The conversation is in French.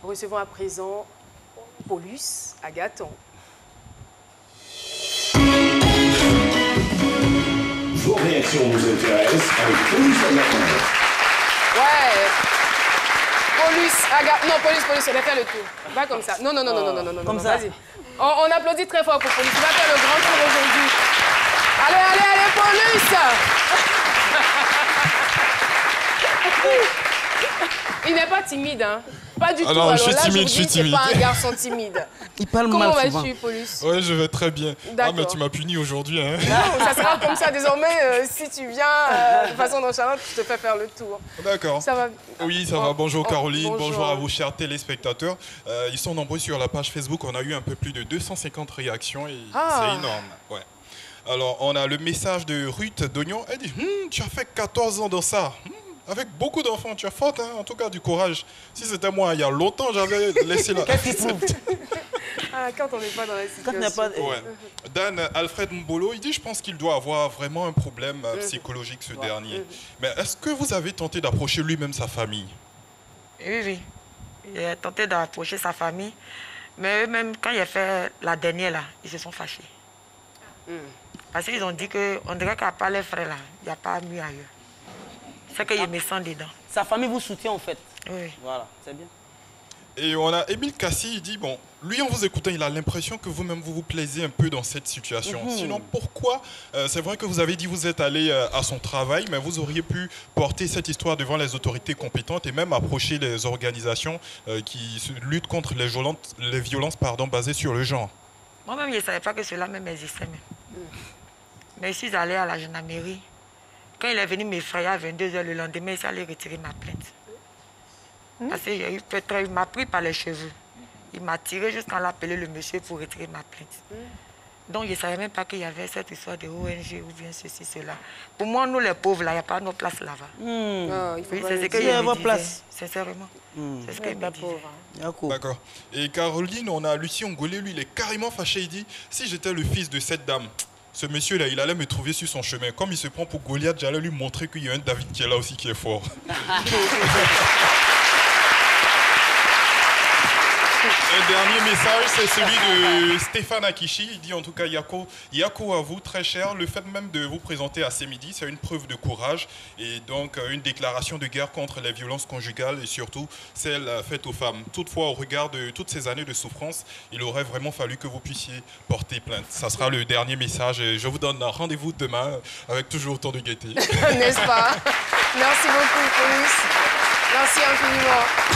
Recevons à présent Paulus Agathon. Vos réactions nous intéressent avec Paulus Agathon. Ouais. Paulus Agathon. Non, Paulus, on va faire le tour. Va comme ça. Non. Comme ça. Vas-y. On applaudit très fort pour Paulus. Il va faire le grand tour aujourd'hui. Allez, Paulus. Il n'est pas timide, hein. Pas du tout. Alors, je suis là, timide, je vous dis, c'est pas un garçon timide. Il parle Comment mal vas-tu, Paulus? Ouais, je vais très bien. Ah, D'accord. mais tu m'as puni aujourd'hui, hein. Non, ça sera comme ça désormais. Si tu viens de façon nonchalante, je te fais faire le tour. D'accord. Ça va? Oui, ça va. Bonjour Caroline, bonjour. bonjour à vous chers téléspectateurs. Ils sont nombreux sur la page Facebook. On a eu un peu plus de 250 réactions et c'est énorme. Ouais. Alors, on a le message de Ruth d'Oignon. Elle dit tu as fait 14 ans dans ça. Avec beaucoup d'enfants, tu as forte, hein, en tout cas du courage. Si c'était moi, il y a longtemps, j'avais laissé la... Qu'est-ce qu'il trouve? Quand on n'est pas dans la situation. Quand il n'y a pas... Ouais. Dan Alfred Mbolo, il dit, je pense qu'il doit avoir vraiment un problème psychologique, ce dernier. Mais est-ce que vous avez tenté d'approcher lui-même sa famille? Oui. Il a tenté d'approcher sa famille. Mais eux-mêmes, quand il a fait la dernière, là, ils se sont fâchés. Parce qu'ils ont dit qu'on dirait qu'il n'y a pas les frères, là. Il n'y a pas mieux ailleurs. C'est qu'il me sent dedans. Sa famille vous soutient, en fait. Oui. Voilà, c'est bien. Et on a Émile Cassi, il dit, bon, lui, en vous écoutant, il a l'impression que vous-même, vous vous plaisez un peu dans cette situation. Sinon, pourquoi c'est vrai que vous avez dit que vous êtes allé à son travail, mais vous auriez pu porter cette histoire devant les autorités compétentes et même approcher les organisations qui luttent contre les violences basées sur le genre. Moi-même, je ne savais pas que cela même existait. Mais je suis allée à la gendarmerie. Quand il est venu m'effrayer à 22h le lendemain, il s'est allé retirer ma plainte. Parce qu'il m'a pris par les cheveux. Il m'a tiré jusqu'à l'appeler le monsieur pour retirer ma plainte. Donc je ne savais même pas qu'il y avait cette histoire de ONG ou bien ceci, cela. Pour moi, nous les pauvres, là, il n'y a pas nos places là-bas. Il faut C'est ce qu'il me disait, sincèrement. C'est ce qu'il me disait. D'accord. Et Caroline, on a Lucie Ongolé, lui, il est carrément fâché. Il dit, si j'étais le fils de cette dame, ce monsieur-là, il allait me trouver sur son chemin. Comme il se prend pour Goliath, j'allais lui montrer qu'il y a un David qui est là aussi qui est fort. Un dernier message, c'est celui de Stéphane Akishi. Il dit en tout cas, Yako à vous, très cher. Le fait même de vous présenter à ces midis, c'est une preuve de courage et donc une déclaration de guerre contre les violences conjugales et surtout celles faites aux femmes. Toutefois, au regard de toutes ces années de souffrance, il aurait vraiment fallu que vous puissiez porter plainte. Ça sera le dernier message et je vous donne rendez-vous demain avec toujours autant de gaieté. N'est-ce pas? Merci beaucoup, Paulus. Merci infiniment.